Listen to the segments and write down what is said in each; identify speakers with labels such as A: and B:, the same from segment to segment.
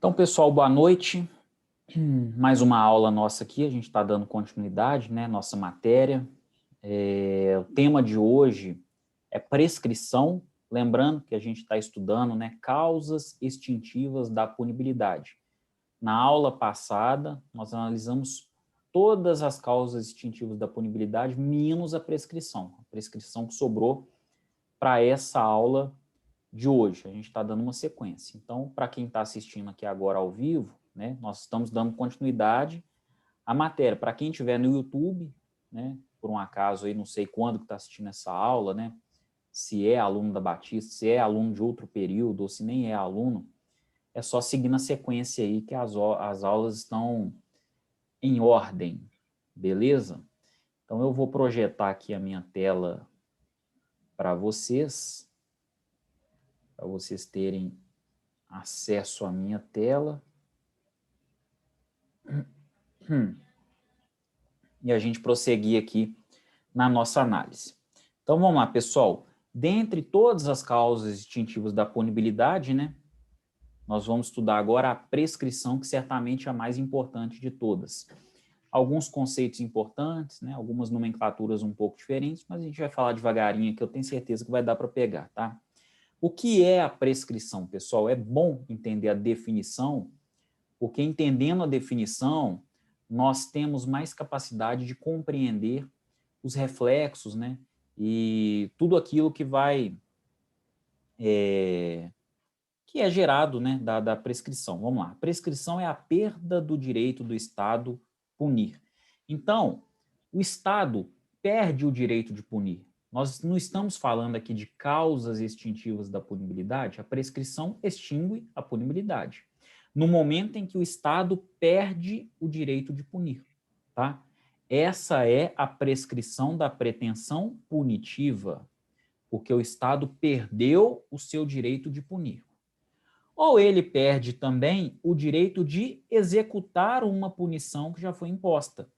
A: Então, pessoal, boa noite. Mais uma aula nossa aqui, a gente está dando continuidade, né, nossa matéria. O tema de hoje é prescrição, lembrando que a gente está estudando, né, causas extintivas da punibilidade. Na aula passada, nós analisamos todas as causas extintivas da punibilidade, menos a prescrição que sobrou para essa aula de hoje. A gente está dando uma sequência. Então, para quem está assistindo aqui agora ao vivo, né, nós estamos dando continuidade à matéria. Para quem estiver no YouTube, né, por um acaso, aí, não sei quando que está assistindo essa aula, né, se é aluno da Batista, se é aluno de outro período, ou se nem é aluno, é só seguir na sequência aí que as aulas estão em ordem, beleza? Então, eu vou projetar aqui a minha tela para vocês terem acesso à minha tela. E a gente prosseguir aqui na nossa análise. Então, vamos lá, pessoal. Dentre todas as causas extintivas da punibilidade, né, nós vamos estudar agora a prescrição, que certamente é a mais importante de todas. Alguns conceitos importantes, né, algumas nomenclaturas um pouco diferentes, mas a gente vai falar devagarinho que eu tenho certeza que vai dar para pegar, tá? O que é a prescrição, pessoal? É bom entender a definição, porque entendendo a definição, nós temos mais capacidade de compreender os reflexos, né? E tudo aquilo que vai... que é gerado, né, da prescrição. Vamos lá. A prescrição é a perda do direito do Estado punir. Então, o Estado perde o direito de punir. Nós não estamos falando aqui de causas extintivas da punibilidade, a prescrição extingue a punibilidade. No momento em que o Estado perde o direito de punir, tá? Essa é a prescrição da pretensão punitiva, porque o Estado perdeu o seu direito de punir. Ou ele perde também o direito de executar uma punição que já foi imposta.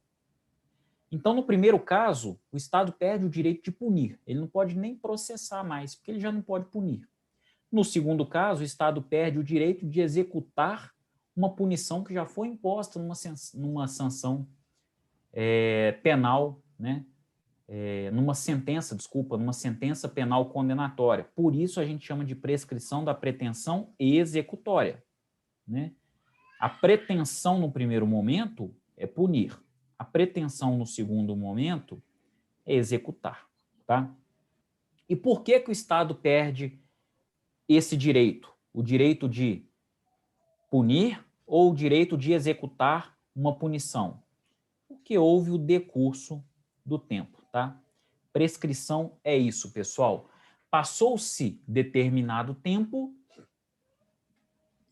A: Então, no primeiro caso, o Estado perde o direito de punir. Ele não pode nem processar mais, porque ele já não pode punir. No segundo caso, o Estado perde o direito de executar uma punição que já foi imposta numa sanção penal, né? Numa sentença penal condenatória. Por isso a gente chama de prescrição da pretensão executória, né? A pretensão no primeiro momento é punir. A pretensão no segundo momento é executar, tá? E por que que o Estado perde esse direito? O direito de punir ou o direito de executar uma punição? Porque houve o decurso do tempo, tá? Prescrição é isso, pessoal. Passou-se determinado tempo,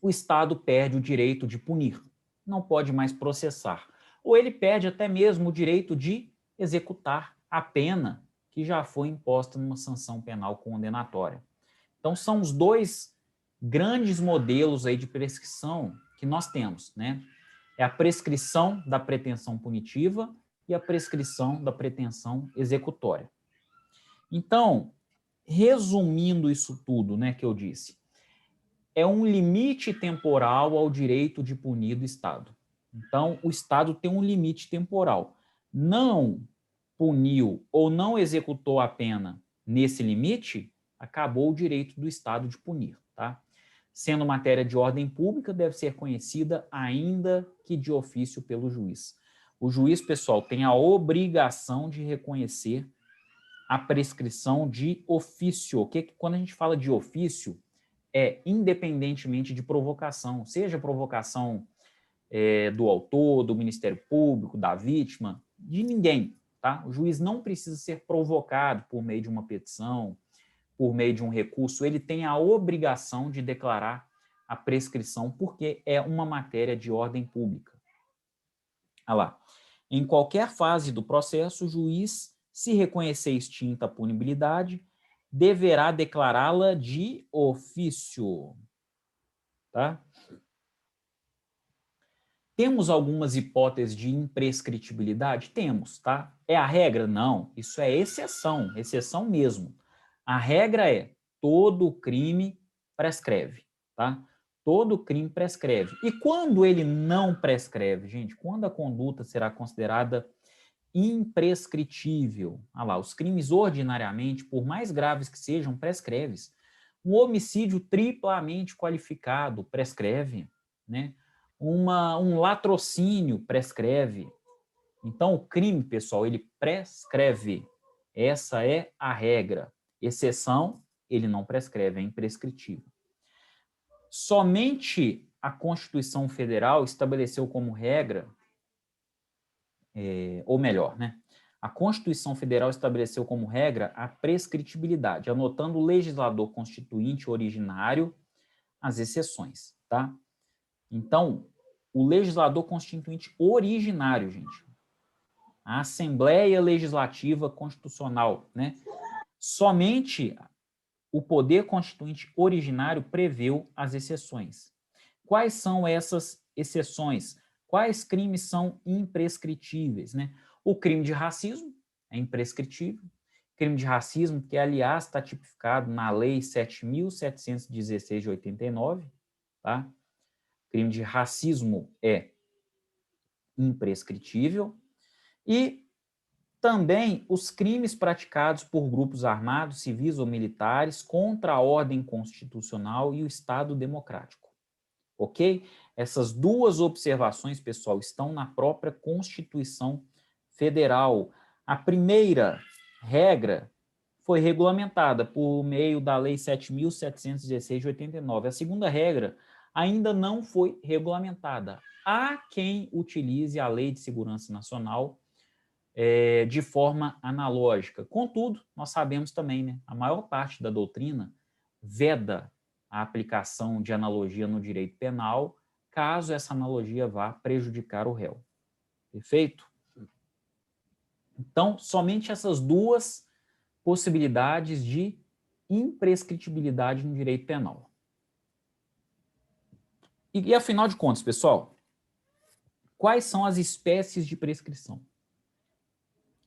A: o Estado perde o direito de punir, não pode mais processar. Ou ele perde até mesmo o direito de executar a pena que já foi imposta numa sanção penal condenatória. Então, são os dois grandes modelos aí de prescrição que nós temos, né? É a prescrição da pretensão punitiva e a prescrição da pretensão executória. Então, resumindo isso tudo, né, que eu disse, é um limite temporal ao direito de punir do Estado. Então, o Estado tem um limite temporal. Não puniu ou não executou a pena nesse limite, acabou o direito do Estado de punir, tá? Sendo matéria de ordem pública, deve ser conhecida ainda que de ofício pelo juiz. O juiz, pessoal, tem a obrigação de reconhecer a prescrição de ofício. Quando a gente fala de ofício, é independentemente de provocação, seja provocação do autor, do Ministério Público, da vítima, de ninguém, tá? O juiz não precisa ser provocado por meio de uma petição, por meio de um recurso, ele tem a obrigação de declarar a prescrição, porque é uma matéria de ordem pública. Olha lá. Em qualquer fase do processo, o juiz, se reconhecer extinta a punibilidade, deverá declará-la de ofício. Tá? Temos algumas hipóteses de imprescritibilidade? Temos, tá? É a regra? Não, isso é exceção, exceção mesmo. A regra é todo crime prescreve, tá? Todo crime prescreve. E quando ele não prescreve, gente? Quando a conduta será considerada imprescritível. Ah lá, os crimes ordinariamente, por mais graves que sejam, prescrevem. Um homicídio triplamente qualificado prescreve, né? Um latrocínio prescreve. Então, o crime, pessoal, ele prescreve. Essa é a regra. Exceção, ele não prescreve, é imprescritível. Somente a Constituição Federal estabeleceu como regra, ou melhor, né? A Constituição Federal estabeleceu como regra a prescritibilidade, anotando o legislador constituinte originário as exceções, tá? Então, o legislador constituinte originário, gente, a Assembleia Legislativa Constitucional, né? Somente o poder constituinte originário preveu as exceções. Quais são essas exceções? Quais crimes são imprescritíveis, né? O crime de racismo é imprescritível. Crime de racismo, que, aliás, está tipificado na Lei 7.716 de 89, tá? Crime de racismo é imprescritível. E também os crimes praticados por grupos armados, civis ou militares contra a ordem constitucional e o Estado democrático. Ok? Essas duas observações, pessoal, estão na própria Constituição Federal. A primeira regra foi regulamentada por meio da Lei 7.716 de 89. A segunda regra ainda não foi regulamentada. Há quem utilize a Lei de Segurança Nacional de forma analógica. Contudo, nós sabemos também, né, a maior parte da doutrina veda a aplicação de analogia no direito penal, caso essa analogia vá prejudicar o réu. Perfeito? Então, somente essas duas possibilidades de imprescritibilidade no direito penal. E afinal de contas, pessoal, quais são as espécies de prescrição?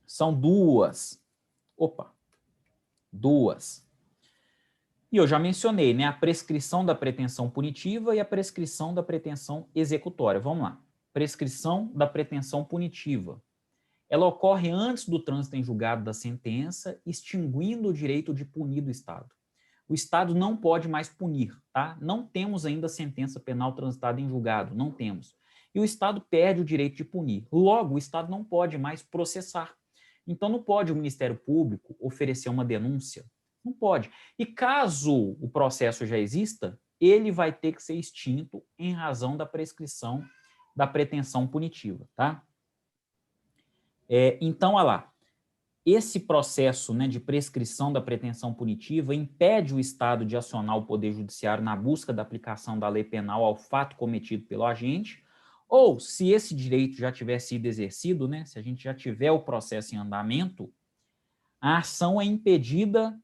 A: São duas. Duas. E eu já mencionei, né, a prescrição da pretensão punitiva e a prescrição da pretensão executória. Vamos lá. Prescrição da pretensão punitiva. Ela ocorre antes do trânsito em julgado da sentença, extinguindo o direito de punir do Estado. O Estado não pode mais punir, tá? Não temos ainda sentença penal transitada em julgado, não temos. E o Estado perde o direito de punir. Logo, o Estado não pode mais processar. Então, não pode o Ministério Público oferecer uma denúncia. Não pode. E caso o processo já exista, ele vai ter que ser extinto em razão da prescrição da pretensão punitiva, tá? Então, olha lá, esse processo, né, de prescrição da pretensão punitiva impede o Estado de acionar o Poder Judiciário na busca da aplicação da lei penal ao fato cometido pelo agente, ou, se esse direito já tiver sido exercido, né, se a gente já tiver o processo em andamento, a ação é impedida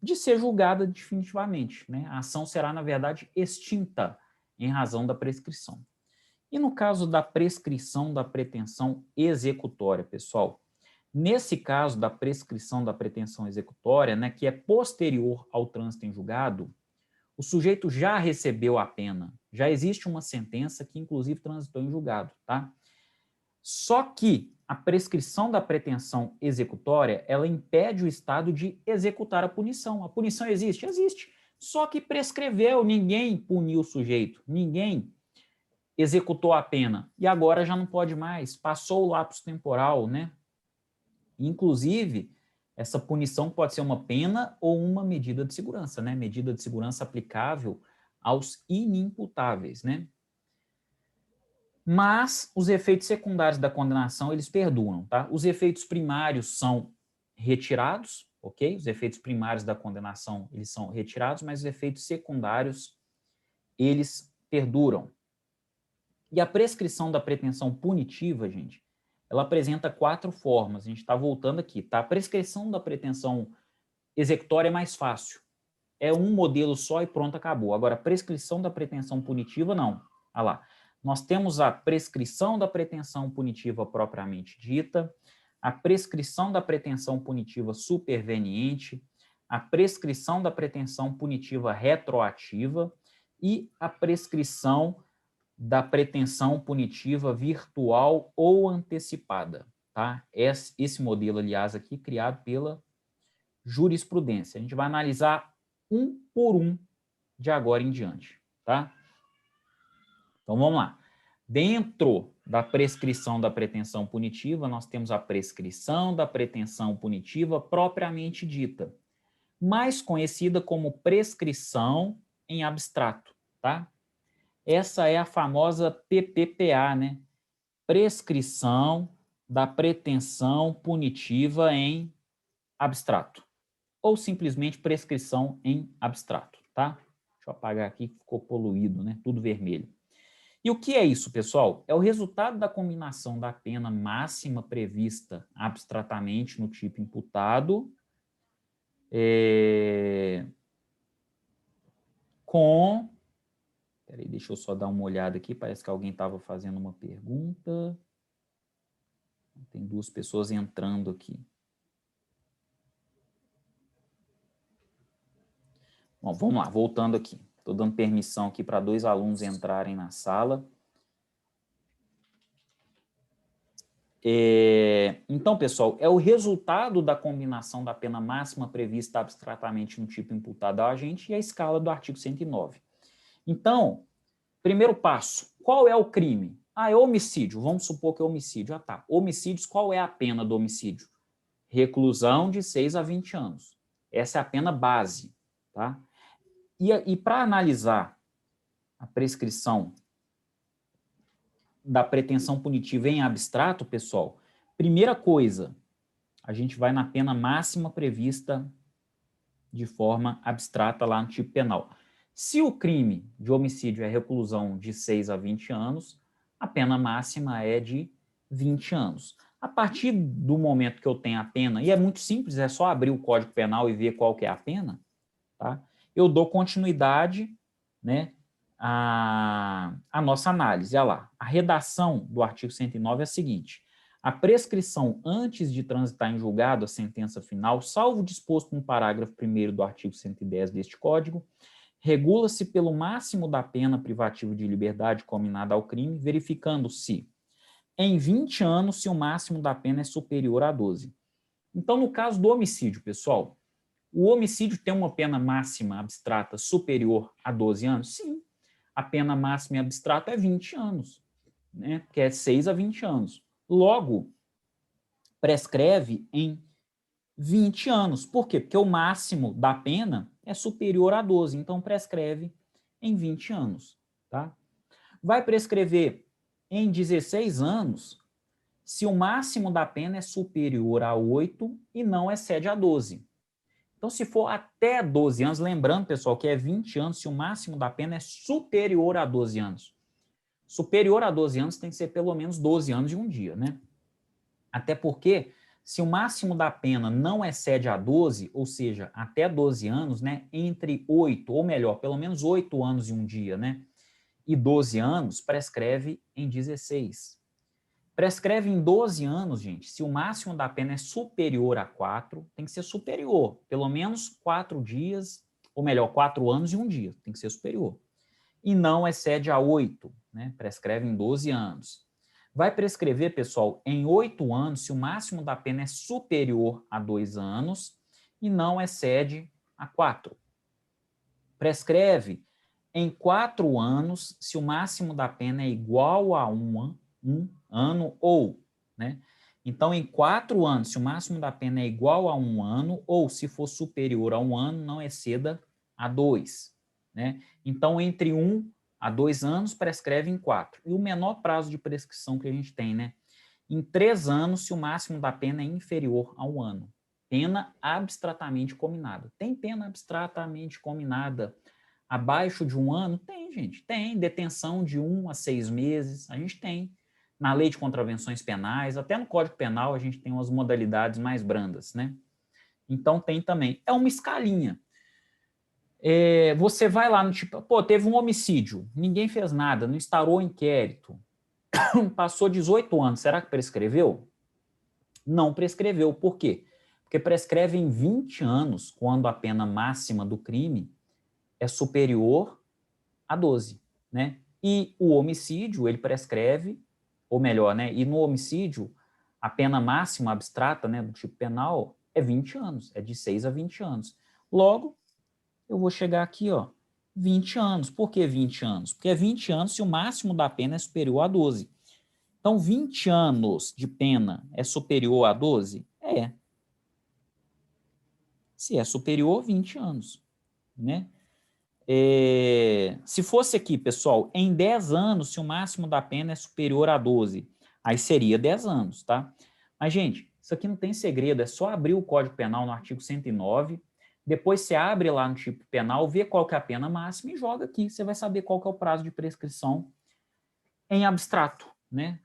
A: de ser julgada definitivamente, né? A ação será, na verdade, extinta em razão da prescrição. E no caso da prescrição da pretensão executória, pessoal, nesse caso da prescrição da pretensão executória, né, que é posterior ao trânsito em julgado, o sujeito já recebeu a pena, já existe uma sentença que, inclusive, transitou em julgado, tá? Só que a prescrição da pretensão executória, ela impede o Estado de executar a punição. A punição existe? Existe. Só que prescreveu, ninguém puniu o sujeito, ninguém executou a pena. E agora já não pode mais, passou o lapso temporal, né? Inclusive, essa punição pode ser uma pena ou uma medida de segurança, né? Medida de segurança aplicável aos inimputáveis, né? Mas os efeitos secundários da condenação, eles perduram, tá? Os efeitos primários são retirados, ok? Os efeitos primários da condenação, eles são retirados, mas os efeitos secundários, eles perduram. E a prescrição da pretensão punitiva, gente, ela apresenta 4 formas. A gente está voltando aqui, tá? A prescrição da pretensão executória é mais fácil. É um modelo só e pronto, acabou. Agora, a prescrição da pretensão punitiva, não. Olha lá. Nós temos a prescrição da pretensão punitiva propriamente dita, a prescrição da pretensão punitiva superveniente, a prescrição da pretensão punitiva retroativa e a prescrição da pretensão punitiva virtual ou antecipada. Tá? Esse modelo, aliás, aqui, criado pela jurisprudência. A gente vai analisar um por um de agora em diante. Tá? Então, vamos lá. Dentro da prescrição da pretensão punitiva, nós temos a prescrição da pretensão punitiva propriamente dita, mais conhecida como prescrição em abstrato, tá? Essa é a famosa PPPA, né? Prescrição da pretensão punitiva em abstrato, ou simplesmente prescrição em abstrato, tá? Deixa eu apagar aqui que ficou poluído, né? Tudo vermelho. E o que é isso, pessoal? É o resultado da combinação da pena máxima prevista abstratamente no tipo imputado com... Peraí, deixa eu só dar uma olhada aqui, parece que alguém estava fazendo uma pergunta. Tem duas pessoas entrando aqui. Bom, vamos lá, voltando aqui. Estou dando permissão aqui para 2 alunos entrarem na sala. Então, pessoal, é o resultado da combinação da pena máxima prevista abstratamente no tipo imputado ao agente e a escala do artigo 109. Então, primeiro passo, qual é o crime? Ah, é homicídio, vamos supor que é homicídio. Ah, tá. Homicídios, qual é a pena do homicídio? Reclusão de 6 a 20 anos. Essa é a pena base, tá? E para analisar a prescrição da pretensão punitiva em abstrato, pessoal, primeira coisa, a gente vai na pena máxima prevista de forma abstrata lá no tipo penal. Se o crime de homicídio é reclusão de 6 a 20 anos, a pena máxima é de 20 anos. A partir do momento que eu tenho a pena, e é muito simples, é só abrir o Código Penal e ver qual que é a pena, tá? Eu dou continuidade, né, à nossa análise. Olha lá, a redação do artigo 109 é a seguinte: a prescrição antes de transitar em julgado a sentença final, salvo disposto no parágrafo 1º do artigo 110 deste Código, regula-se pelo máximo da pena privativa de liberdade combinada ao crime, verificando-se em 20 anos se o máximo da pena é superior a 12. Então, no caso do homicídio, pessoal, o homicídio tem uma pena máxima abstrata superior a 12 anos? Sim. A pena máxima abstrata é 20 anos, né? Que é 6 a 20 anos. Logo, prescreve em 20 anos. Por quê? Porque o máximo da pena é superior a 12, então prescreve em 20 anos. Tá? Vai prescrever em 16 anos se o máximo da pena é superior a 8 e não excede a 12. Então, se for até 12 anos, lembrando, pessoal, que é 20 anos se o máximo da pena é superior a 12 anos. Superior a 12 anos tem que ser pelo menos 12 anos e um dia, né? Até porque, se o máximo da pena não excede a 12, ou seja, até 12 anos, né, entre 8, ou melhor, pelo menos 8 anos e um dia, né, e 12 anos, prescreve em 16. Prescreve em 12 anos, gente, se o máximo da pena é superior a 4, tem que ser superior, pelo menos 4 dias, ou melhor, 4 anos e um dia, tem que ser superior. E não excede a 8, né, prescreve em 12 anos. Vai prescrever, pessoal, em 8 anos, se o máximo da pena é superior a 2 anos e não excede a 4. Prescreve em 4 anos, se o máximo da pena é igual a um ano ou, né? Então, em 4 anos, se o máximo da pena é igual a 1 ano ou, se for superior a 1 ano, não exceda a 2, né? Então, entre 1 a 2 anos, prescreve em 4. E o menor prazo de prescrição que a gente tem, né? Em 3 anos, se o máximo da pena é inferior a 1 ano. Pena abstratamente combinada. Tem pena abstratamente combinada abaixo de 1 ano? Tem, gente. Tem. Detenção de 1 a 6 meses. A gente tem. Na lei de contravenções penais, até no Código Penal, a gente tem umas modalidades mais brandas, né? Então, tem também. É uma escalinha. Você vai lá no tipo, pô, teve um homicídio, ninguém fez nada, não instaurou inquérito, passou 18 anos, será que prescreveu? Não prescreveu. Por quê? Porque prescreve em 20 anos, quando a pena máxima do crime é superior a 12, né? E o homicídio, ele prescreve, ou melhor, né? E no homicídio, a pena máxima abstrata, né, do tipo penal, é 20 anos, é de 6 a 20 anos. Logo, eu vou chegar aqui, ó, 20 anos. Por que 20 anos? Porque é 20 anos se o máximo da pena é superior a 12. Então, 20 anos de pena é superior a 12? É. Se é superior, 20 anos, né? Se fosse aqui, pessoal, em 10 anos, se o máximo da pena é superior a 12, aí seria 10 anos, tá? Mas, gente, isso aqui não tem segredo, é só abrir o Código Penal no artigo 109, depois você abre lá no tipo penal, vê qual que é a pena máxima e joga aqui, você vai saber qual que é o prazo de prescrição em abstrato, né?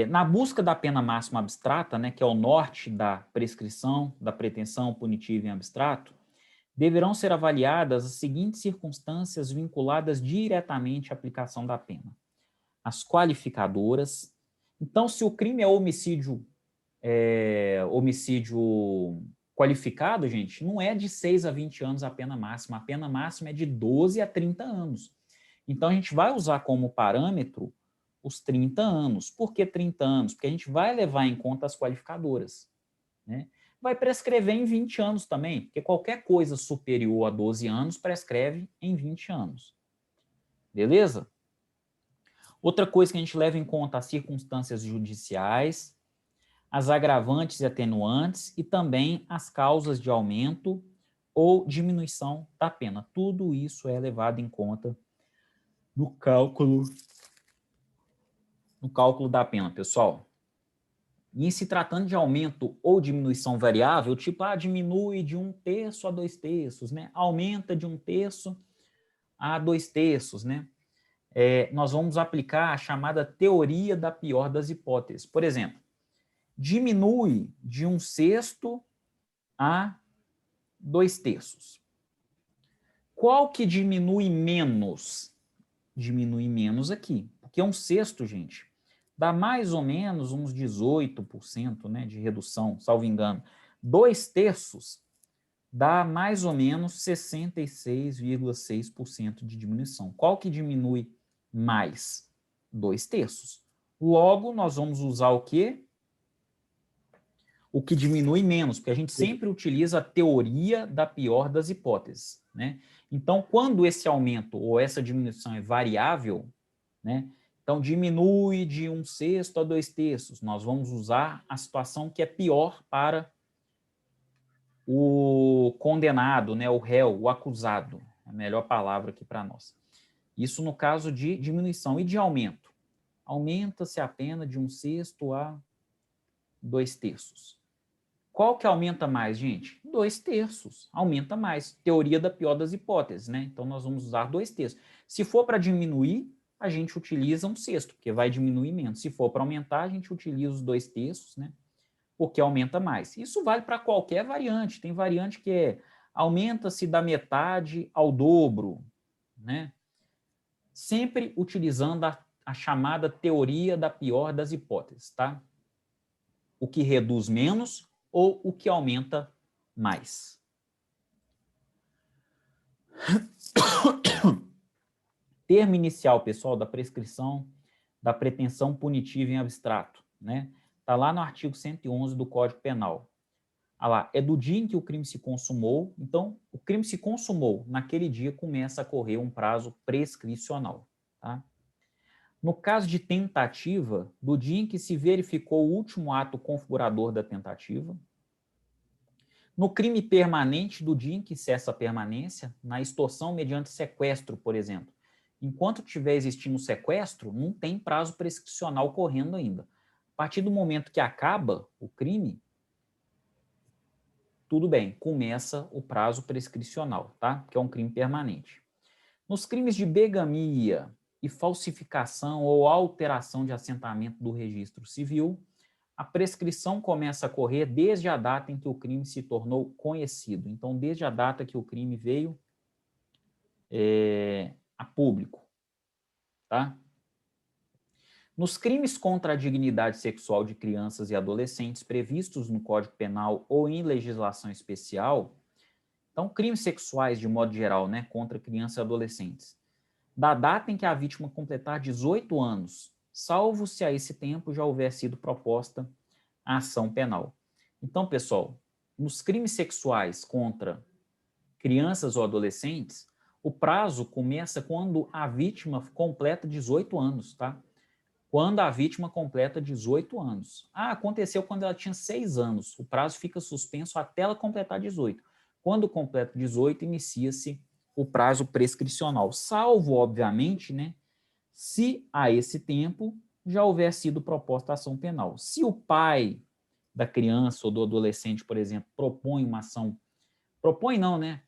A: Na busca da pena máxima abstrata, né, que é o norte da prescrição, da pretensão punitiva em abstrato, deverão ser avaliadas as seguintes circunstâncias vinculadas diretamente à aplicação da pena. As qualificadoras. Então, se o crime é homicídio qualificado, gente, não é de 6 a 20 anos a pena máxima é de 12 a 30 anos. Então, a gente vai usar como parâmetro os 30 anos. Por que 30 anos? Porque a gente vai levar em conta as qualificadoras, né? Vai prescrever em 20 anos também, porque qualquer coisa superior a 12 anos prescreve em 20 anos. Beleza? Outra coisa que a gente leva em conta as circunstâncias judiciais, as agravantes e atenuantes e também as causas de aumento ou diminuição da pena. Tudo isso é levado em conta no cálculo da pena, pessoal. E em se tratando de aumento ou diminuição variável, tipo, diminui de 1/3 a 2/3, né? Aumenta de 1/3 a 2/3, né? Nós vamos aplicar a chamada teoria da pior das hipóteses. Por exemplo, diminui de 1/6 a 2/3. Qual que diminui menos? Diminui menos aqui, porque 1/6, gente, dá mais ou menos uns 18%, né, de redução, salvo engano. 2/3 dá mais ou menos 66,6% de diminuição. Qual que diminui mais? 2/3. Logo, nós vamos usar o quê? O que diminui menos, porque a gente sempre utiliza a teoria da pior das hipóteses, né? Então, quando esse aumento ou essa diminuição é variável, né? Então, diminui de 1/6 a 2/3. Nós vamos usar a situação que é pior para o condenado, né? O réu, o acusado. A melhor palavra aqui para nós. Isso no caso de diminuição. E de aumento? Aumenta-se a pena de 1/6 a 2/3. Qual que aumenta mais, gente? 2/3. Aumenta mais. Teoria da pior das hipóteses, né? Então, nós vamos usar 2/3. Se for para diminuir, a gente utiliza 1/6, porque vai diminuir menos. Se for para aumentar, a gente utiliza os 2/3, né? Porque aumenta mais. Isso vale para qualquer variante. Tem variante que aumenta-se da metade ao dobro, né? Sempre utilizando a chamada teoria da pior das hipóteses, tá? O que reduz menos ou o que aumenta mais. Termo inicial, pessoal, da prescrição da pretensão punitiva em abstrato, né? Está lá no artigo 111 do Código Penal. Ah lá, é do dia em que o crime se consumou, então o crime se consumou, naquele dia começa a correr um prazo prescricional, tá? No caso de tentativa, do dia em que se verificou o último ato configurador da tentativa. No crime permanente, do dia em que cessa a permanência, na extorsão mediante sequestro, por exemplo. Enquanto estiver existindo sequestro, não tem prazo prescricional correndo ainda. A partir do momento que acaba o crime, tudo bem, começa o prazo prescricional, tá? Que é um crime permanente. Nos crimes de bigamia e falsificação ou alteração de assentamento do registro civil, a prescrição começa a correr desde a data em que o crime se tornou conhecido. Então, desde a data que o crime veio a público, tá? Nos crimes contra a dignidade sexual de crianças e adolescentes previstos no Código Penal ou em legislação especial, então, crimes sexuais, de modo geral, né, contra crianças e adolescentes, da data em que a vítima completar 18 anos, salvo se a esse tempo já houver sido proposta a ação penal. Então, pessoal, nos crimes sexuais contra crianças ou adolescentes, o prazo começa quando a vítima completa 18 anos, tá? Quando a vítima completa 18 anos. Ah, aconteceu quando ela tinha 6 anos. O prazo fica suspenso até ela completar 18. Quando completa 18, inicia-se o prazo prescricional, salvo, obviamente, né, se a esse tempo já houver sido proposta a ação penal. Se o pai da criança ou do adolescente, por exemplo, propõe uma ação, propõe não, né,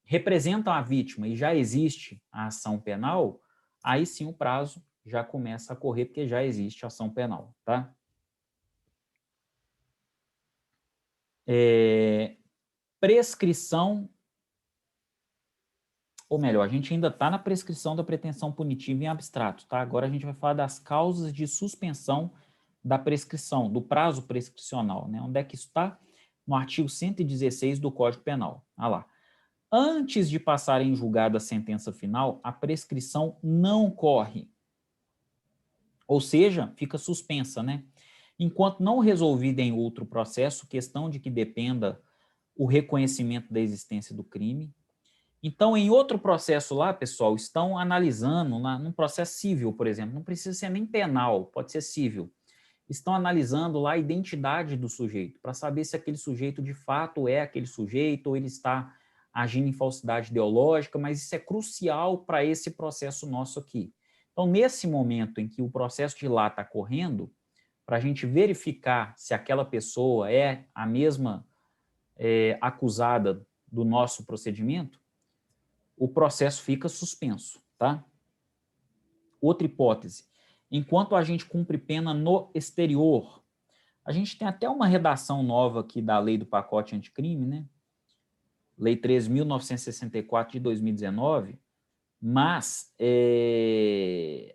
A: representam a vítima e já existe a ação penal, aí sim o prazo já começa a correr, porque já existe a ação penal, tá? Prescrição, ou melhor, a gente ainda está na prescrição da pretensão punitiva em abstrato, tá? Agora a gente vai falar das causas de suspensão da prescrição, do prazo prescricional, né? Onde é que isso está? No artigo 116 do Código Penal. Olha lá. Antes de passar em julgado a sentença final, a prescrição não corre. Ou seja, fica suspensa, né? Enquanto não resolvida em outro processo, questão de que dependa o reconhecimento da existência do crime. Então, em outro processo lá, pessoal, estão analisando, num processo civil, por exemplo, não precisa ser nem penal, pode ser civil. Estão analisando lá a identidade do sujeito, para saber se aquele sujeito de fato é aquele sujeito ou ele está agindo em falsidade ideológica, mas isso é crucial para esse processo nosso aqui. Então, nesse momento em que o processo de lá está correndo, para a gente verificar se aquela pessoa é a mesma acusada do nosso procedimento, o processo fica suspenso, tá? Outra hipótese, enquanto a gente cumpre pena no exterior, a gente tem até uma redação nova aqui da lei do pacote anticrime, né? Lei 13.964 de 2019, mas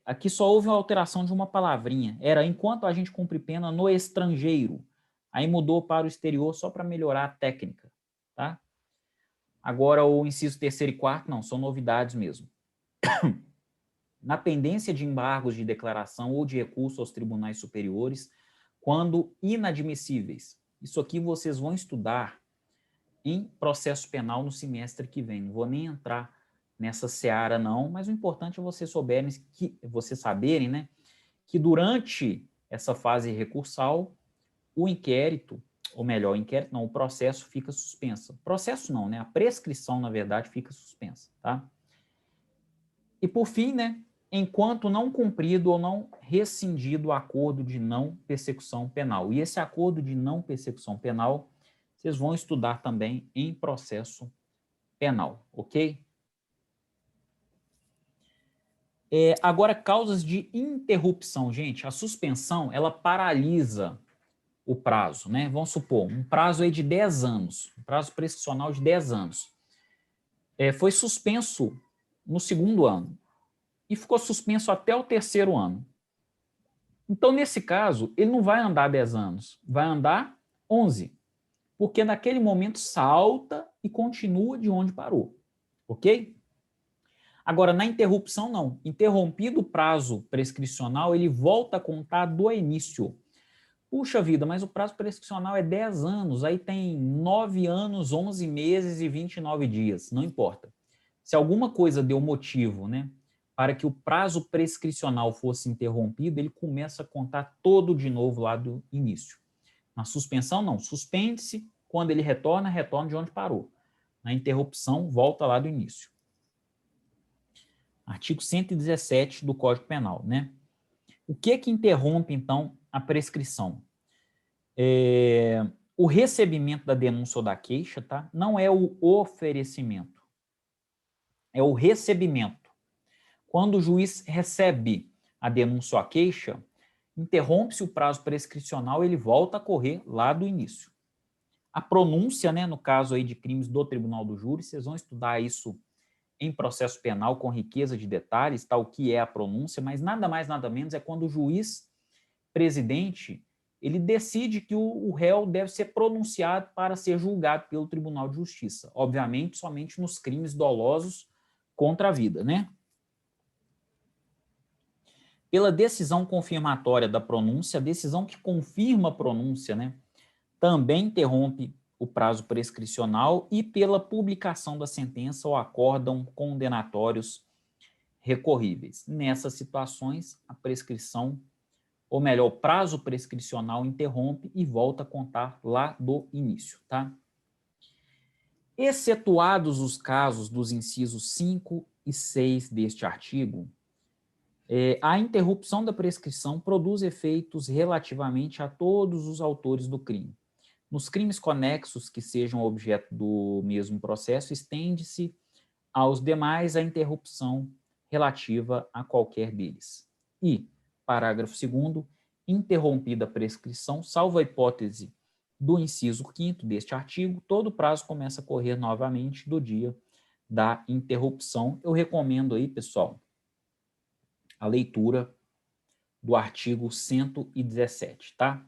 A: aqui só houve uma alteração de uma palavrinha. Era enquanto a gente cumpre pena no estrangeiro. Aí mudou para o exterior só para melhorar a técnica, tá? Agora o inciso 3º e 4º, não, são novidades mesmo. Na pendência de embargos de declaração ou de recurso aos tribunais superiores, quando inadmissíveis. Isso aqui vocês vão estudar em processo penal no semestre que vem. Não vou nem entrar nessa seara não, mas o importante é vocês saberem, né, que durante essa fase recursal, o inquérito, ou melhor, o inquérito não, o processo fica suspenso. Processo não, né, a prescrição, na verdade, fica suspensa, tá? E por fim, né, enquanto não cumprido ou não rescindido o acordo de não persecução penal. E esse acordo de não persecução penal, vocês vão estudar também em processo penal, ok? Agora, causas de interrupção. Gente, a suspensão, ela paralisa o prazo, né? Vamos supor, um prazo aí de 10 anos, um prazo prescricional de 10 anos. Foi suspenso no 2º ano e ficou suspenso até o 3º ano. Então, nesse caso, ele não vai andar 10 anos, vai andar 11, porque naquele momento salta e continua de onde parou, ok? Agora, na interrupção, não. Interrompido o prazo prescricional, ele volta a contar do início. Puxa vida, mas o prazo prescricional é 10 anos, aí tem 9 anos, 11 meses e 29 dias, não importa. Se alguma coisa deu motivo, né, para que o prazo prescricional fosse interrompido, ele começa a contar todo de novo lá do início. Na suspensão, não. Suspende-se, quando ele retorna de onde parou. Na interrupção, volta lá do início. Artigo 117 do Código Penal, né? O que interrompe, então, a prescrição? O recebimento da denúncia ou da queixa, tá? Não é o oferecimento, é o recebimento. Quando o juiz recebe a denúncia ou a queixa, interrompe-se o prazo prescricional, ele volta a correr lá do início. A pronúncia, né, no caso aí de crimes do Tribunal do Júri, vocês vão estudar isso em processo penal com riqueza de detalhes, tal que é a pronúncia, mas nada mais, nada menos é quando o juiz presidente ele decide que o réu deve ser pronunciado para ser julgado pelo Tribunal de Justiça. Obviamente, somente nos crimes dolosos contra a vida, né? Pela decisão confirmatória da pronúncia, a decisão que confirma a pronúncia, né, também interrompe o prazo prescricional e pela publicação da sentença ou acórdão condenatórios recorríveis. Nessas situações, a prescrição, ou melhor, o prazo prescricional interrompe e volta a contar lá do início, tá? Excetuados os casos dos incisos 5 e 6 deste artigo, a interrupção da prescrição produz efeitos relativamente a todos os autores do crime. Nos crimes conexos que sejam objeto do mesmo processo, estende-se aos demais a interrupção relativa a qualquer deles. E, parágrafo 2º, interrompida a prescrição, salvo a hipótese do inciso 5º deste artigo, todo o prazo começa a correr novamente do dia da interrupção. Eu recomendo aí, pessoal, a leitura do artigo 117, tá?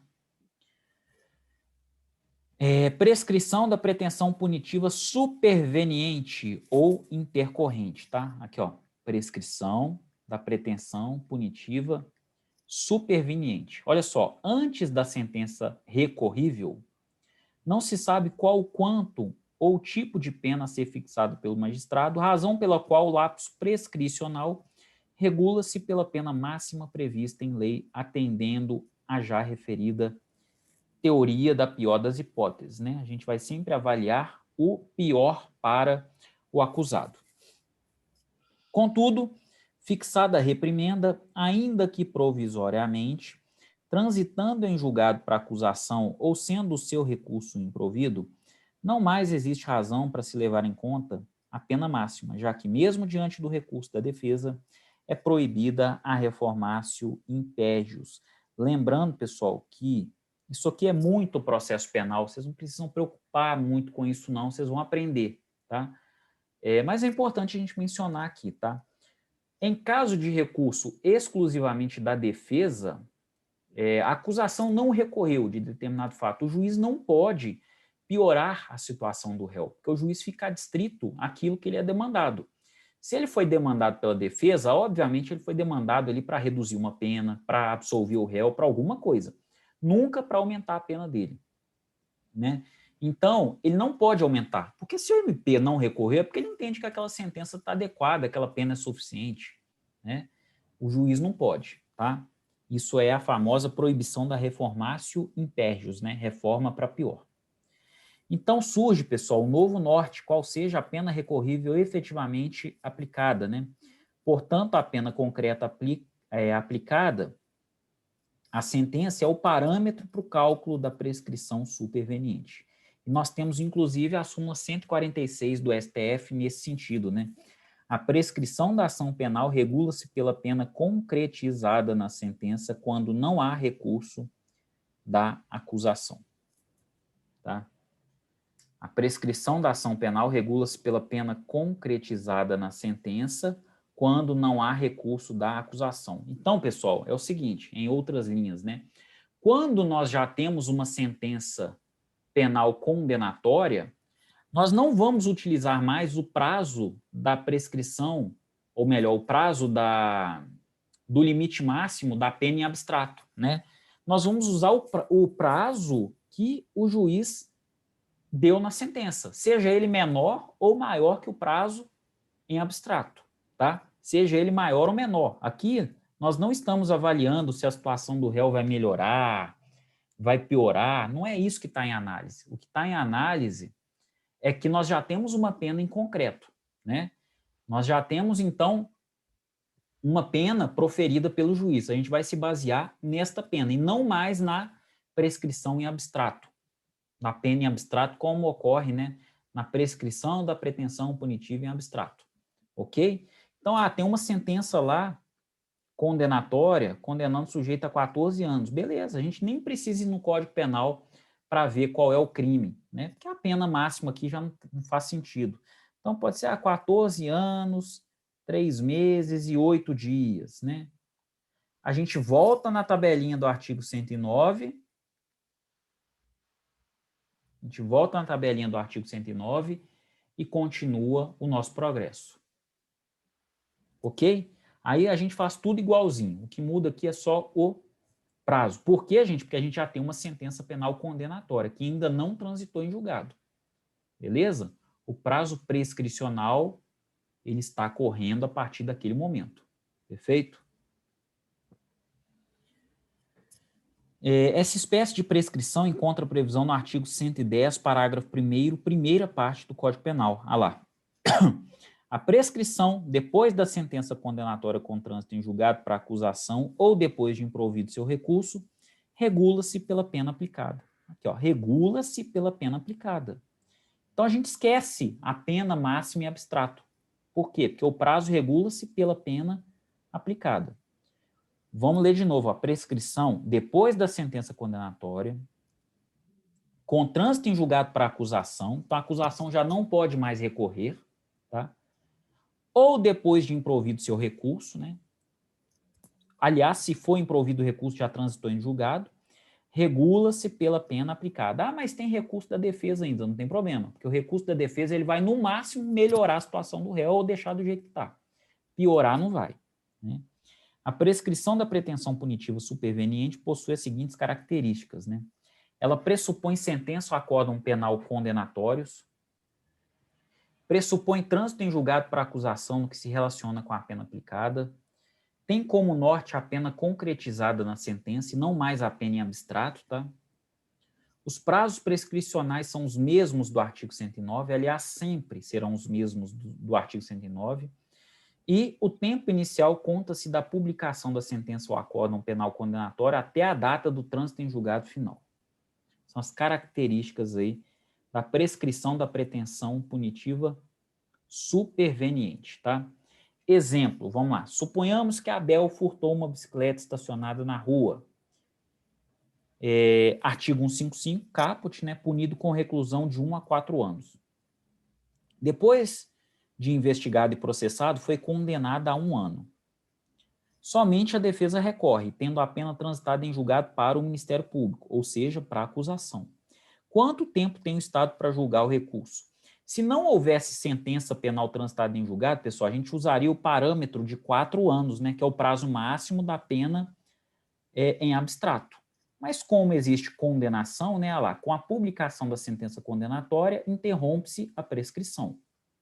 A: Prescrição da pretensão punitiva superveniente ou intercorrente, tá? Aqui, ó, prescrição da pretensão punitiva superveniente. Olha só, antes da sentença recorrível, não se sabe qual, quanto ou tipo de pena a ser fixado pelo magistrado, razão pela qual o lapso prescricional regula-se pela pena máxima prevista em lei, atendendo à já referida teoria da pior das hipóteses, né? A gente vai sempre avaliar o pior para o acusado. Contudo, fixada a reprimenda, ainda que provisoriamente, transitando em julgado para acusação ou sendo o seu recurso improvido, não mais existe razão para se levar em conta a pena máxima, já que mesmo diante do recurso da defesa, é proibida a reformatio impégios. Lembrando, pessoal, que isso aqui é muito processo penal, vocês não precisam preocupar muito com isso não, vocês vão aprender, tá? Mas é importante a gente mencionar aqui, tá? Em caso de recurso exclusivamente da defesa, a acusação não recorreu de determinado fato, o juiz não pode piorar a situação do réu, porque o juiz fica adstrito àquilo que ele é demandado. Se ele foi demandado pela defesa, obviamente ele foi demandado ali para reduzir uma pena, para absolver o réu, para alguma coisa. Nunca para aumentar a pena dele, né? Então, ele não pode aumentar, porque se o MP não recorrer, é porque ele entende que aquela sentença está adequada, aquela pena é suficiente, né? O juiz não pode, tá? Isso é a famosa proibição da reformatio impégios, né? Reforma para pior. Então surge, pessoal, um novo norte, qual seja a pena recorrível efetivamente aplicada, né? Portanto, a pena concreta aplicada, a sentença é o parâmetro para o cálculo da prescrição superveniente. E nós temos, inclusive, a súmula 146 do STF nesse sentido, né? A prescrição da ação penal regula-se pela pena concretizada na sentença quando não há recurso da acusação, tá? A prescrição da ação penal regula-se pela pena concretizada na sentença quando não há recurso da acusação. Então, pessoal, é o seguinte, em outras linhas, né? Quando nós já temos uma sentença penal condenatória, nós não vamos utilizar mais o prazo da prescrição, ou melhor, o prazo do limite máximo da pena em abstrato, né? Nós vamos usar o prazo que o juiz deu na sentença, seja ele menor ou maior que o prazo em abstrato, tá? Seja ele maior ou menor. Aqui, nós não estamos avaliando se a situação do réu vai melhorar, vai piorar, não é isso que está em análise. O que está em análise é que nós já temos uma pena em concreto, né? Nós já temos, então, uma pena proferida pelo juiz. A gente vai se basear nesta pena e não mais na prescrição em abstrato. Na pena em abstrato, como ocorre, né, na prescrição da pretensão punitiva em abstrato. Ok? Então, tem uma sentença lá condenatória, condenando o sujeito a 14 anos. Beleza, a gente nem precisa ir no Código Penal para ver qual é o crime, né? Porque a pena máxima aqui já não faz sentido. Então, pode ser 14 anos, 3 meses e 8 dias, né? A gente volta na tabelinha do artigo 109. A gente volta na tabelinha do artigo 109 e continua o nosso progresso. Ok? Aí a gente faz tudo igualzinho. O que muda aqui é só o prazo. Por quê, gente? Porque a gente já tem uma sentença penal condenatória que ainda não transitou em julgado. Beleza? O prazo prescricional, ele está correndo a partir daquele momento. Perfeito? Essa espécie de prescrição encontra previsão no artigo 110, parágrafo 1º, primeira parte do Código Penal. Ah lá. A prescrição, depois da sentença condenatória com trânsito em julgado para acusação ou depois de improvido seu recurso, regula-se pela pena aplicada. Aqui, ó, regula-se pela pena aplicada. Então, a gente esquece a pena máxima e abstrato. Por quê? Porque o prazo regula-se pela pena aplicada. Vamos ler de novo. A prescrição, depois da sentença condenatória, com trânsito em julgado para acusação, então a acusação já não pode mais recorrer, tá? Ou depois de improvido seu recurso, né? Aliás, se for improvido o recurso, já transitou em julgado, regula-se pela pena aplicada. Ah, mas tem recurso da defesa ainda, não tem problema, porque o recurso da defesa ele vai, no máximo, melhorar a situação do réu ou deixar do jeito que está. Piorar não vai, né? A prescrição da pretensão punitiva superveniente possui as seguintes características, né? Ela pressupõe sentença ou acórdão penal condenatórios, pressupõe trânsito em julgado para acusação no que se relaciona com a pena aplicada, tem como norte a pena concretizada na sentença e não mais a pena em abstrato, tá? Os prazos prescricionais são os mesmos do artigo 109, aliás, sempre serão os mesmos do artigo 109, e o tempo inicial conta-se da publicação da sentença ou acórdão penal condenatório até a data do trânsito em julgado final. São as características aí da prescrição da pretensão punitiva superveniente, tá? Exemplo, vamos lá. Suponhamos que Abel furtou uma bicicleta estacionada na rua. Artigo 155, caput, né, punido com reclusão de 1 a 4 anos. Depois de investigado e processado, foi condenado a 1 ano. Somente a defesa recorre, tendo a pena transitada em julgado para o Ministério Público, ou seja, para a acusação. Quanto tempo tem o Estado para julgar o recurso? Se não houvesse sentença penal transitada em julgado, pessoal, a gente usaria o parâmetro de 4 anos, né, que é o prazo máximo da pena em abstrato. Mas como existe condenação, né, lá, com a publicação da sentença condenatória, interrompe-se a prescrição.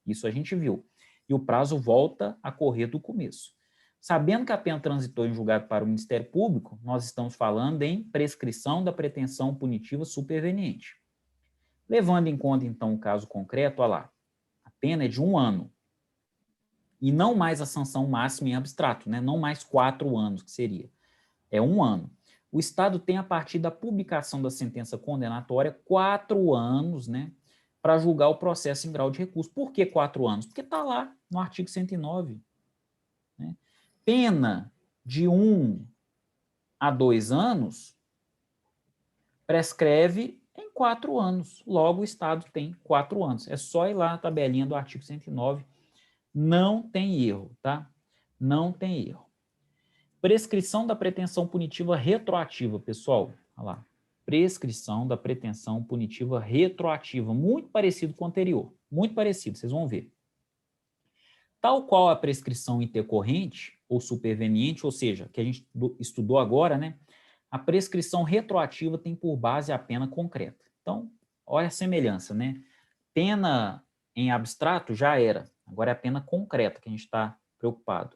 A: Isso a gente viu. E o prazo volta a correr do começo. Sabendo que a pena transitou em julgado para o Ministério Público, nós estamos falando em prescrição da pretensão punitiva superveniente. Levando em conta, então, o caso concreto, olha lá, a pena é de 1 ano. E não mais a sanção máxima em abstrato, né? Não mais 4 anos, que seria. É 1 ano. O Estado tem, a partir da publicação da sentença condenatória, 4 anos, né, para julgar o processo em grau de recurso. Por que 4 anos? Porque está lá no artigo 109. Né? Pena de 1 a 2 anos prescreve em 4 anos. Logo, o Estado tem 4 anos. É só ir lá na tabelinha do artigo 109. Não tem erro, tá? Não tem erro. Prescrição da pretensão punitiva retroativa, pessoal. Olha lá. Prescrição da pretensão punitiva retroativa. Muito parecido com o anterior. Muito parecido, vocês vão ver. Tal qual a prescrição intercorrente ou superveniente, ou seja, que a gente estudou agora, né? A prescrição retroativa tem por base a pena concreta. Então, olha a semelhança, né? Pena em abstrato já era. Agora é a pena concreta que a gente está preocupado.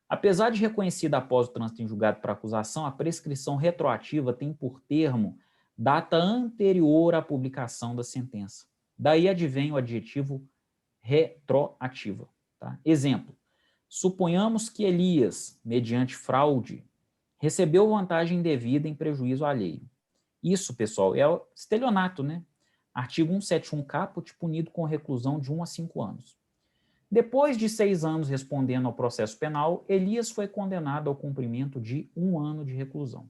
A: Apesar de reconhecida após o trânsito em julgado para acusação, a prescrição retroativa tem por termo data anterior à publicação da sentença. Daí advém o adjetivo retroativa. Tá? Exemplo, suponhamos que Elias, mediante fraude, recebeu vantagem indevida em prejuízo alheio. Isso, pessoal, é o estelionato, né? Artigo 171 caput, punido com reclusão de 1 a 5 anos. Depois de 6 anos respondendo ao processo penal, Elias foi condenado ao cumprimento de 1 ano de reclusão.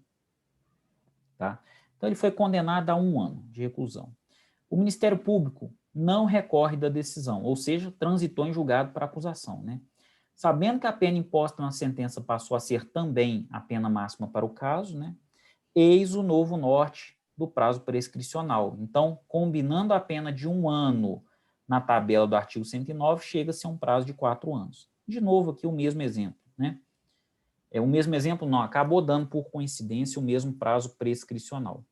A: Tá? Então, ele foi condenado a 1 ano de reclusão. O Ministério Público, não recorre da decisão, ou seja, transitou em julgado para acusação, né? Sabendo que a pena imposta na sentença passou a ser também a pena máxima para o caso, né? Eis o novo norte do prazo prescricional. Então, combinando a pena de 1 ano na tabela do artigo 109, chega-se a um prazo de 4 anos. De novo, aqui o mesmo exemplo, né? O mesmo exemplo não, acabou dando por coincidência o mesmo prazo prescricional.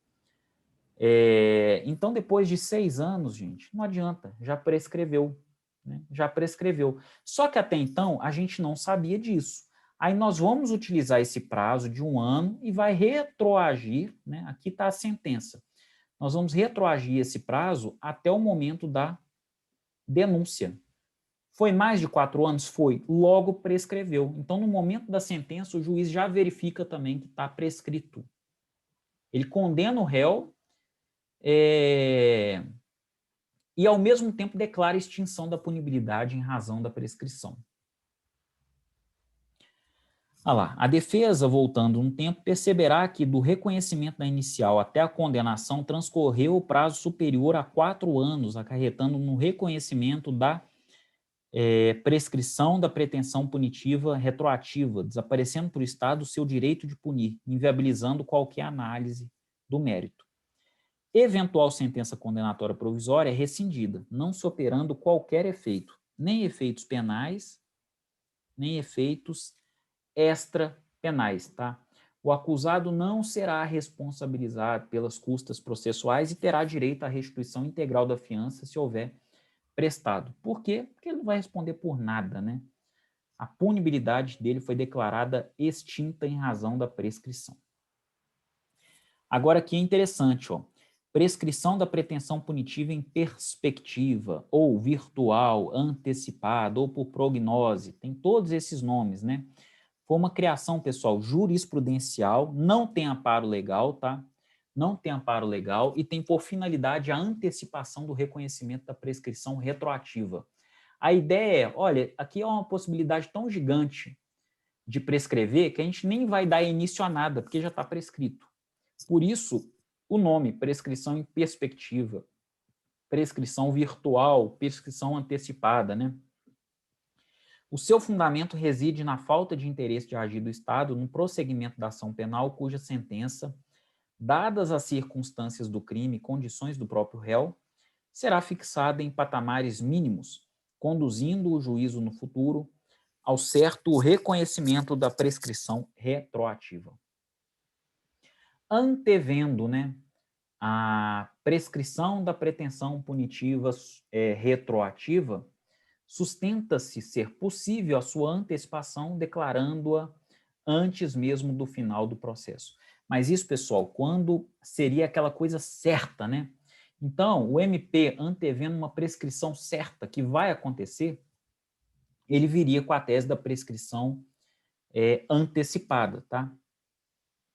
A: Então, depois de 6 anos, gente, não adianta, já prescreveu, né? Já prescreveu. Só que até então, a gente não sabia disso. Aí nós vamos utilizar esse prazo de 1 ano e vai retroagir, né? Aqui está a sentença. Nós vamos retroagir esse prazo até o momento da denúncia. Foi mais de 4 anos? Foi. Logo prescreveu. Então, no momento da sentença, o juiz já verifica também que está prescrito. Ele condena o réu e, ao mesmo tempo, declara extinção da punibilidade em razão da prescrição. Olha lá, a defesa, voltando um tempo, perceberá que do reconhecimento da inicial até a condenação transcorreu o prazo superior a 4 anos, acarretando no reconhecimento da prescrição da pretensão punitiva retroativa, desaparecendo para o Estado o seu direito de punir, inviabilizando qualquer análise do mérito. Eventual sentença condenatória provisória é rescindida, não se operando qualquer efeito, nem efeitos penais, nem efeitos extrapenais, tá? O acusado não será responsabilizado pelas custas processuais e terá direito à restituição integral da fiança se houver prestado. Por quê? Porque ele não vai responder por nada, né? A punibilidade dele foi declarada extinta em razão da prescrição. Agora aqui é interessante, ó. Prescrição da pretensão punitiva em perspectiva, ou virtual, antecipada, ou por prognose, tem todos esses nomes, né? Foi uma criação, pessoal, jurisprudencial, não tem amparo legal, tá? Não tem amparo legal e tem por finalidade a antecipação do reconhecimento da prescrição retroativa. A ideia é, olha, aqui é uma possibilidade tão gigante de prescrever que a gente nem vai dar início a nada, porque já está prescrito. Por isso, o nome, prescrição em perspectiva, prescrição virtual, prescrição antecipada, né? O seu fundamento reside na falta de interesse de agir do Estado no prosseguimento da ação penal cuja sentença, dadas as circunstâncias do crime e condições do próprio réu, será fixada em patamares mínimos, conduzindo o juízo no futuro ao certo reconhecimento da prescrição retroativa. Antevendo, né, a prescrição da pretensão punitiva retroativa, sustenta-se ser possível a sua antecipação, declarando-a antes mesmo do final do processo. Mas isso, pessoal, quando seria aquela coisa certa, né? Então, o MP, antevendo uma prescrição certa que vai acontecer, ele viria com a tese da prescrição antecipada, tá?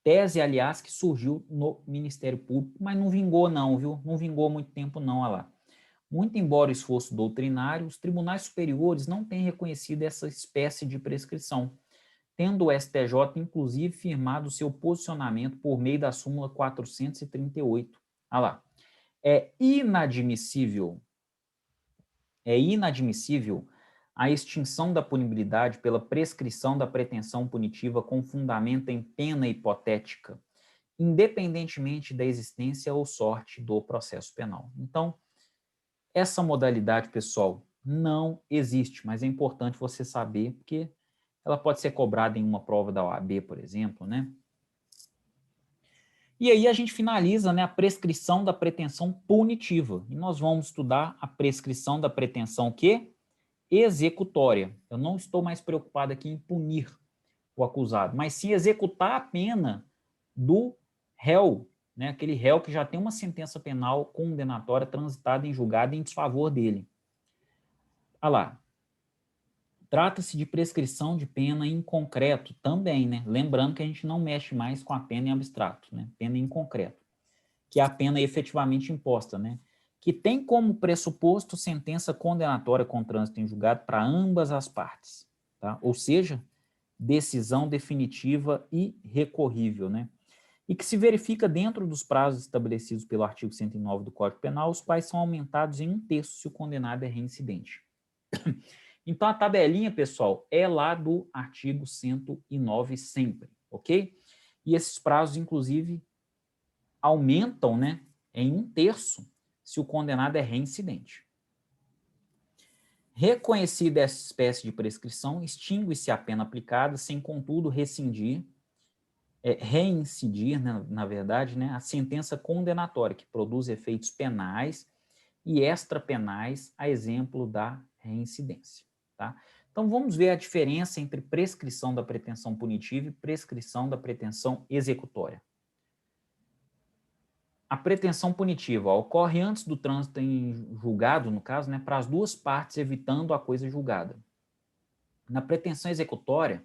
A: Tese, aliás, que surgiu no Ministério Público, mas não vingou não, viu? Não vingou muito tempo não, olha lá. Muito embora o esforço doutrinário, os tribunais superiores não têm reconhecido essa espécie de prescrição, tendo o STJ, inclusive, firmado seu posicionamento por meio da súmula 438. Olha lá. É inadmissível a extinção da punibilidade pela prescrição da pretensão punitiva com fundamento em pena hipotética, independentemente da existência ou sorte do processo penal. Então, essa modalidade, pessoal, não existe, mas é importante você saber, porque ela pode ser cobrada em uma prova da OAB, por exemplo, né? E aí a gente finaliza, né, a prescrição da pretensão punitiva. E nós vamos estudar a prescrição da pretensão o quê? Executória. Eu não estou mais preocupado aqui em punir o acusado, mas sim executar a pena do réu, né? Aquele réu que já tem uma sentença penal condenatória transitada em julgado em desfavor dele. Olha lá. Trata-se de prescrição de pena em concreto também, né? Lembrando que a gente não mexe mais com a pena em abstrato, né? Pena em concreto, que é a pena efetivamente imposta, né? Que tem como pressuposto sentença condenatória com trânsito em julgado para ambas as partes, tá? Ou seja, decisão definitiva e recorrível, né? e que se verifica dentro dos prazos estabelecidos pelo artigo 109 do Código Penal, os quais são aumentados em 1/3 se o condenado é reincidente. Então, a tabelinha, pessoal, é lá do artigo 109 sempre, ok? E esses prazos, inclusive, aumentam, né, em 1/3 se o condenado é reincidente. Reconhecida essa espécie de prescrição, extingue-se a pena aplicada sem, contudo, reincidir, né, na verdade, né, a sentença condenatória, que produz efeitos penais e extrapenais, a exemplo da reincidência. Tá? Então, vamos ver a diferença entre prescrição da pretensão punitiva e prescrição da pretensão executória. A pretensão punitiva ocorre antes do trânsito em julgado, no caso, né, para as duas partes, evitando a coisa julgada. Na pretensão executória,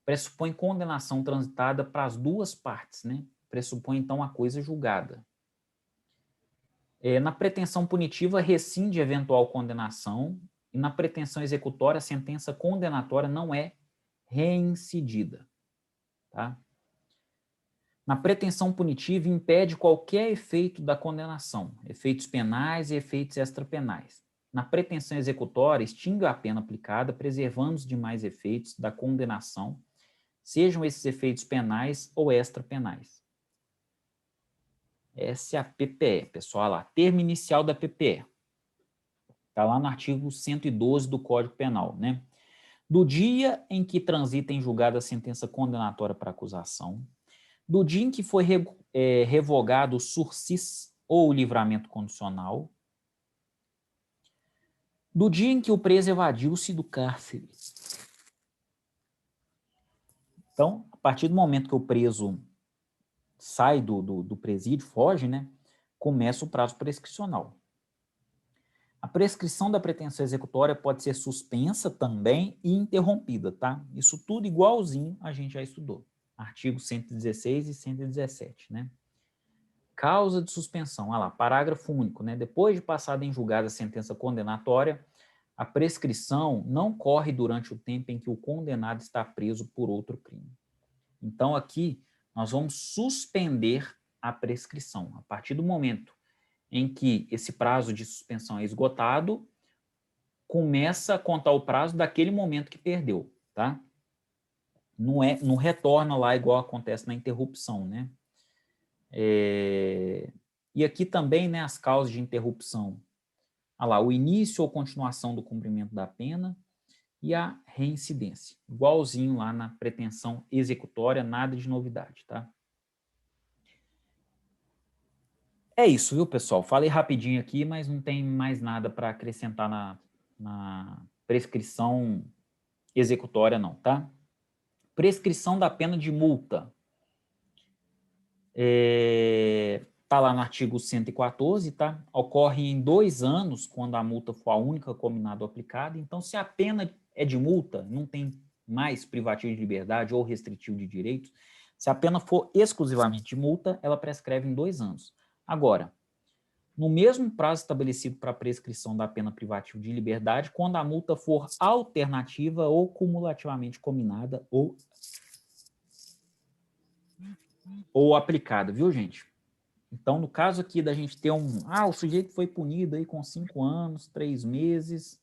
A: pressupõe condenação transitada para as duas partes, né? Pressupõe, então, a coisa julgada. Na pretensão punitiva, rescinde eventual condenação, e na pretensão executória, a sentença condenatória não é reincidida. Tá? Na pretensão punitiva, impede qualquer efeito da condenação, efeitos penais e efeitos extrapenais. Na pretensão executória, extingue a pena aplicada, preservando os demais efeitos da condenação, sejam esses efeitos penais ou extrapenais. Essa é a PPE, pessoal, lá, termo inicial da PPE. Está lá no artigo 112 do Código Penal, né? Do dia em que transita em julgado a sentença condenatória para acusação, do dia em que foi revogado o sursis ou o livramento condicional, do dia em que o preso evadiu-se do cárcere. Então, a partir do momento que o preso sai do presídio, foge, né, começa o prazo prescricional. A prescrição da pretensão executória pode ser suspensa também e interrompida, tá? Isso tudo igualzinho a gente já estudou. Artigos 116 e 117, né? Causa de suspensão, olha lá, parágrafo único, né? Depois de passada em julgada a sentença condenatória, a prescrição não corre durante o tempo em que o condenado está preso por outro crime. Então, aqui, nós vamos suspender a prescrição. A partir do momento em que esse prazo de suspensão é esgotado, começa a contar o prazo daquele momento que perdeu, tá? Não retorna lá igual acontece na interrupção, né? E aqui também, né, as causas de interrupção. Olha lá, o início ou continuação do cumprimento da pena e a reincidência. Igualzinho lá na pretensão executória, nada de novidade, tá? É isso, viu, pessoal? Falei rapidinho aqui, mas não tem mais nada para acrescentar na prescrição executória, não, tá? Prescrição da pena de multa. Tá lá no artigo 114, tá? Ocorre em 2 anos, quando a multa for a única combinada ou aplicada. Então, se a pena é de multa, não tem mais privativo de liberdade ou restritivo de direitos, se a pena for exclusivamente de multa, ela prescreve em 2 anos. Agora, no mesmo prazo estabelecido para a prescrição da pena privativa de liberdade, quando a multa for alternativa ou cumulativamente combinada ou aplicada, viu, gente? Então, no caso aqui da gente ter o sujeito foi punido aí com 5 anos, 3 meses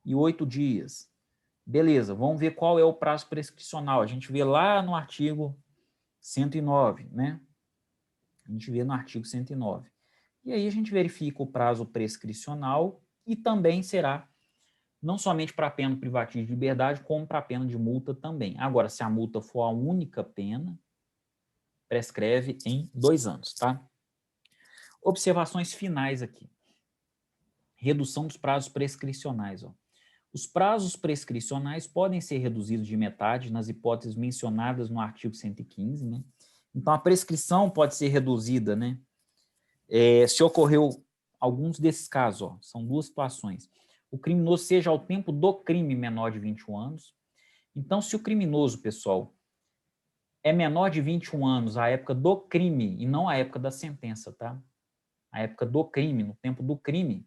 A: e 8 dias. Beleza, vamos ver qual é o prazo prescricional. A gente vê lá no artigo 109, né? A gente vê no artigo 109. E aí a gente verifica o prazo prescricional e também será não somente para a pena privativa de liberdade, como para a pena de multa também. Agora, se a multa for a única pena, prescreve em 2 anos, tá? Observações finais aqui. Redução dos prazos prescricionais. Ó. Os prazos prescricionais podem ser reduzidos de metade nas hipóteses mencionadas no artigo 115, né? Então, a prescrição pode ser reduzida, né? Se ocorreu alguns desses casos, ó, são 2 situações. O criminoso seja ao tempo do crime menor de 21 anos. Então, se o criminoso, pessoal, é menor de 21 anos à época do crime e não à época da sentença, tá? A época do crime, no tempo do crime,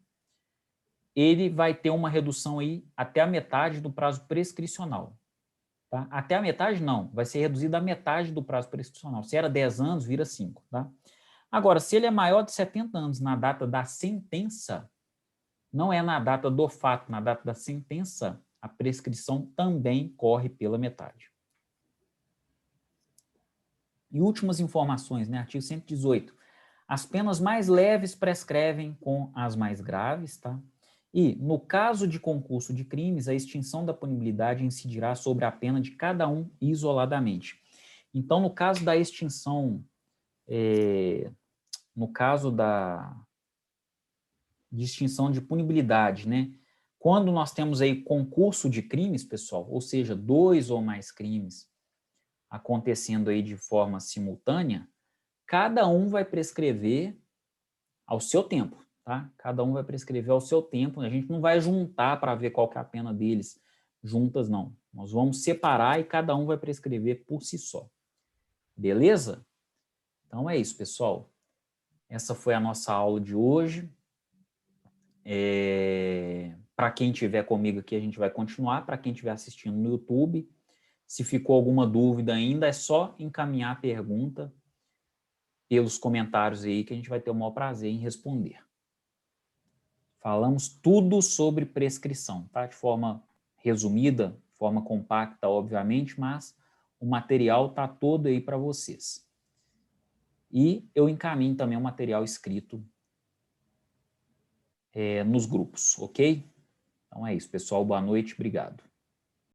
A: ele vai ter uma redução aí até a metade do prazo prescricional, Tá? Até a metade, não. Vai ser reduzido a metade do prazo prescricional. Se era 10 anos, vira 5. Tá? Agora, se ele é maior de 70 anos na data da sentença, não é na data do fato, na data da sentença, a prescrição também corre pela metade. E últimas informações, né? Artigo 118. As penas mais leves prescrevem com as mais graves, tá? E, no caso de concurso de crimes, a extinção da punibilidade incidirá sobre a pena de cada um isoladamente. Então, no caso da extinção, no caso de extinção de punibilidade, né? Quando nós temos aí concurso de crimes, pessoal, ou seja, 2 ou mais crimes acontecendo aí de forma simultânea, cada um vai prescrever ao seu tempo, tá? Cada um vai prescrever ao seu tempo, a gente não vai juntar para ver qual que é a pena deles juntas, não. Nós vamos separar e cada um vai prescrever por si só. Beleza? Então é isso, pessoal. Essa foi a nossa aula de hoje. Para quem estiver comigo aqui, a gente vai continuar. Para quem estiver assistindo no YouTube, se ficou alguma dúvida ainda, é só encaminhar a pergunta pelos comentários aí que a gente vai ter o maior prazer em responder. Falamos tudo sobre prescrição, tá? De forma resumida, forma compacta, obviamente, mas o material tá todo aí para vocês. E eu encaminho também o material escrito nos grupos, ok? Então é isso, pessoal. Boa noite, obrigado.